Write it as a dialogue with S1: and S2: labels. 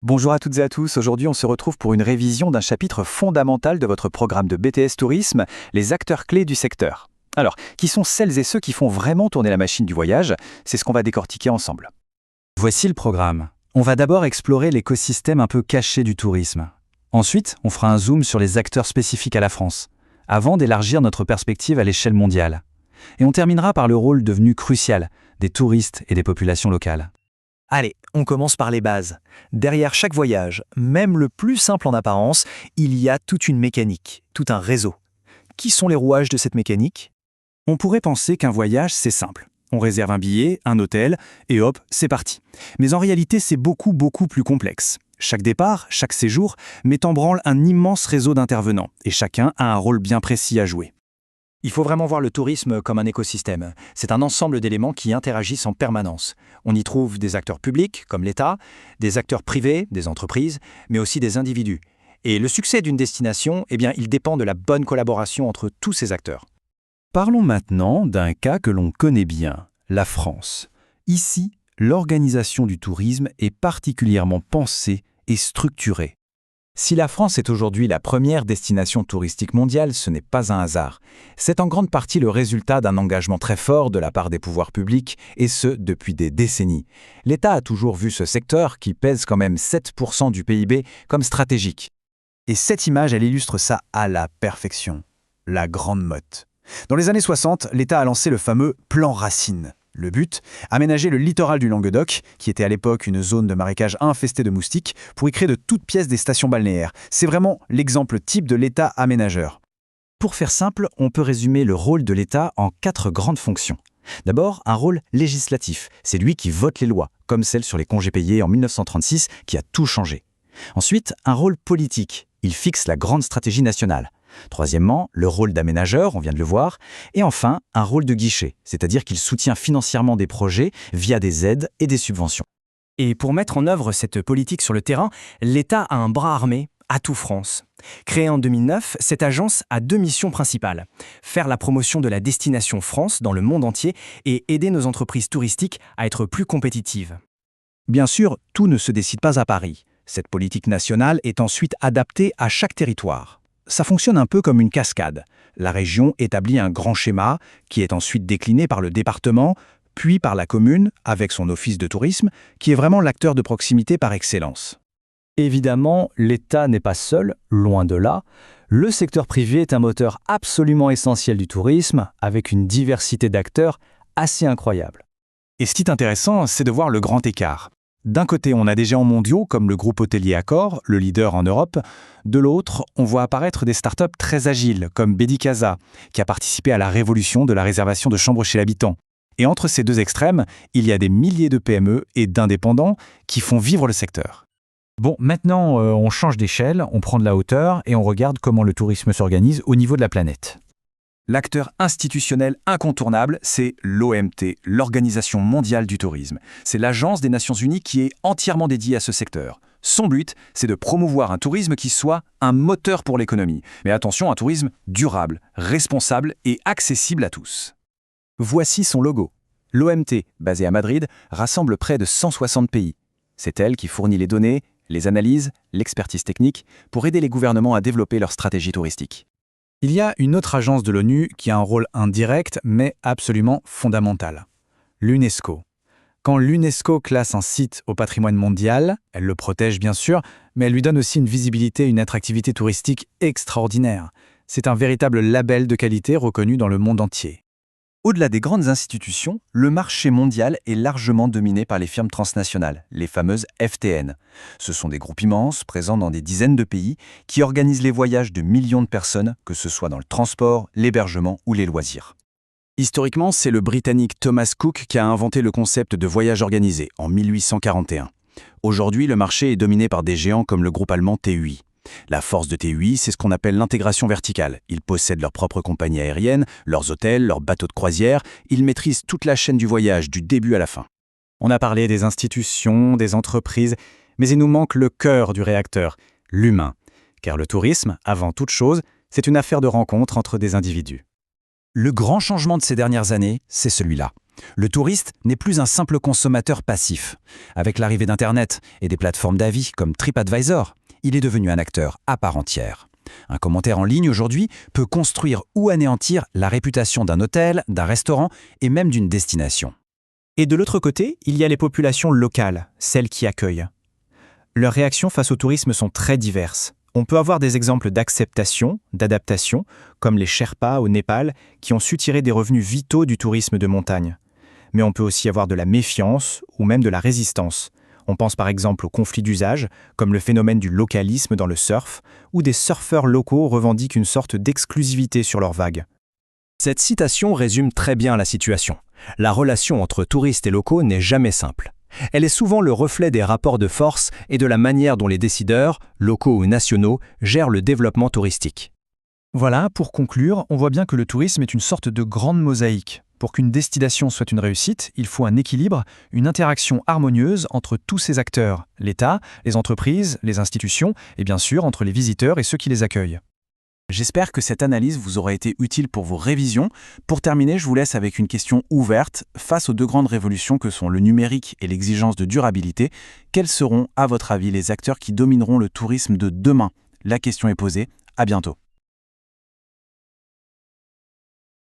S1: Bonjour à toutes et à tous, aujourd'hui on se retrouve pour une révision d'un chapitre fondamental de votre programme de BTS Tourisme, les acteurs clés du secteur. Alors, qui sont celles et ceux qui font vraiment tourner la machine du voyage? C'est ce qu'on va décortiquer ensemble.
S2: Voici le programme. On va d'abord explorer l'écosystème un peu caché du tourisme. Ensuite, on fera un zoom sur les acteurs spécifiques à la France, avant d'élargir notre perspective à l'échelle mondiale. Et on terminera par le rôle devenu crucial des touristes et des populations locales.
S3: Allez, on commence par les bases. Derrière chaque voyage, même le plus simple en apparence, il y a toute une mécanique, tout un réseau. Qui sont les rouages de cette mécanique?
S2: On pourrait penser qu'un voyage, c'est simple. On réserve un billet, un hôtel, et hop, c'est parti. Mais en réalité, c'est beaucoup plus complexe. Chaque départ, chaque séjour, met en branle un immense réseau d'intervenants, et chacun a un rôle bien précis à jouer.
S3: Il faut vraiment voir le tourisme comme un écosystème. C'est un ensemble d'éléments qui interagissent en permanence. On y trouve des acteurs publics, comme l'État, des acteurs privés, des entreprises, mais aussi des individus. Et le succès d'une destination, il dépend de la bonne collaboration entre tous ces acteurs.
S2: Parlons maintenant d'un cas que l'on connaît bien, la France. Ici, l'organisation du tourisme est particulièrement pensée et structurée.
S1: Si la France est aujourd'hui la première destination touristique mondiale, ce n'est pas un hasard. C'est en grande partie le résultat d'un engagement très fort de la part des pouvoirs publics, et ce, depuis des décennies. L'État a toujours vu ce secteur, qui pèse quand même 7% du PIB, comme stratégique.
S2: Et cette image, elle illustre ça à la perfection. La Grande Motte. Dans les années 60, l'État a lancé le fameux Plan Racine. Le but, aménager le littoral du Languedoc, qui était à l'époque une zone de marécage infestée de moustiques, pour y créer de toutes pièces des stations balnéaires. C'est vraiment l'exemple type de l'État aménageur. Pour faire simple, on peut résumer le rôle de l'État en 4 grandes fonctions. D'abord, un rôle législatif. C'est lui qui vote les lois, comme celle sur les congés payés en 1936, qui a tout changé. Ensuite, un rôle politique. Il fixe la grande stratégie nationale. Troisièmement, le rôle d'aménageur, on vient de le voir. Et enfin, un rôle de guichet, c'est-à-dire qu'il soutient financièrement des projets via des aides et des subventions.
S3: Et pour mettre en œuvre cette politique sur le terrain, l'État a un bras armé, Atout France. Créée en 2009, cette agence a 2 missions principales. Faire la promotion de la destination France dans le monde entier et aider nos entreprises touristiques à être plus compétitives.
S2: Bien sûr, tout ne se décide pas à Paris. Cette politique nationale est ensuite adaptée à chaque territoire. Ça fonctionne un peu comme une cascade. La région établit un grand schéma qui est ensuite décliné par le département, puis par la commune, avec son office de tourisme, qui est vraiment l'acteur de proximité par excellence.
S1: Évidemment, l'État n'est pas seul, loin de là. Le secteur privé est un moteur absolument essentiel du tourisme, avec une diversité d'acteurs assez incroyable.
S2: Et ce qui est intéressant, c'est de voir le grand écart. D'un côté, on a des géants mondiaux comme le groupe hôtelier Accor, le leader en Europe. De l'autre, on voit apparaître des startups très agiles comme Bedicasa, qui a participé à la révolution de la réservation de chambres chez l'habitant. Et entre ces deux extrêmes, il y a des milliers de PME et d'indépendants qui font vivre le secteur.
S1: Bon, maintenant, on change d'échelle, on prend de la hauteur et on regarde comment le tourisme s'organise au niveau de la planète.
S2: L'acteur institutionnel incontournable, c'est l'OMT, l'Organisation mondiale du tourisme. C'est l'agence des Nations Unies qui est entièrement dédiée à ce secteur. Son but, c'est de promouvoir un tourisme qui soit un moteur pour l'économie. Mais attention, un tourisme durable, responsable et accessible à tous. Voici son logo. L'OMT, basée à Madrid, rassemble près de 160 pays. C'est elle qui fournit les données, les analyses, l'expertise technique pour aider les gouvernements à développer leur stratégie touristique. Il y a une autre agence de l'ONU qui a un rôle indirect mais absolument fondamental. L'UNESCO. Quand l'UNESCO classe un site au patrimoine mondial, elle le protège bien sûr, mais elle lui donne aussi une visibilité et une attractivité touristique extraordinaire. C'est un véritable label de qualité reconnu dans le monde entier. Au-delà des grandes institutions, le marché mondial est largement dominé par les firmes transnationales, les fameuses FTN. Ce sont des groupes immenses, présents dans des dizaines de pays, qui organisent les voyages de millions de personnes, que ce soit dans le transport, l'hébergement ou les loisirs. Historiquement, c'est le Britannique Thomas Cook qui a inventé le concept de voyage organisé en 1841. Aujourd'hui, le marché est dominé par des géants comme le groupe allemand TUI. La force de TUI, c'est ce qu'on appelle l'intégration verticale. Ils possèdent leur propre compagnie aérienne, leurs hôtels, leurs bateaux de croisière. Ils maîtrisent toute la chaîne du voyage, du début à la fin. On a parlé des institutions, des entreprises, mais il nous manque le cœur du réacteur, l'humain. Car le tourisme, avant toute chose, c'est une affaire de rencontre entre des individus. Le grand changement de ces dernières années, c'est celui-là.
S1: Le touriste n'est plus un simple consommateur passif. Avec l'arrivée d'Internet et des plateformes d'avis comme TripAdvisor, il est devenu un acteur à part entière. Un commentaire en ligne aujourd'hui peut construire ou anéantir la réputation d'un hôtel, d'un restaurant et même d'une destination.
S3: Et de l'autre côté, il y a les populations locales, celles qui accueillent. Leurs réactions face au tourisme sont très diverses. On peut avoir des exemples d'acceptation, d'adaptation, comme les Sherpas au Népal, qui ont su tirer des revenus vitaux du tourisme de montagne. Mais on peut aussi avoir de la méfiance ou même de la résistance. On pense par exemple aux conflits d'usage, comme le phénomène du localisme dans le surf, où des surfeurs locaux revendiquent une sorte d'exclusivité sur leurs vagues.
S2: Cette citation résume très bien la situation. La relation entre touristes et locaux n'est jamais simple. Elle est souvent le reflet des rapports de force et de la manière dont les décideurs, locaux ou nationaux, gèrent le développement touristique.
S3: Voilà, pour conclure, on voit bien que le tourisme est une sorte de grande mosaïque. Pour qu'une destination soit une réussite, il faut un équilibre, une interaction harmonieuse entre tous ces acteurs, l'État, les entreprises, les institutions et bien sûr entre les visiteurs et ceux qui les accueillent.
S1: J'espère que cette analyse vous aura été utile pour vos révisions. Pour terminer, je vous laisse avec une question ouverte. Face aux deux grandes révolutions que sont le numérique et l'exigence de durabilité, quels seront, à votre avis, les acteurs qui domineront le tourisme de demain? La question est posée. À bientôt.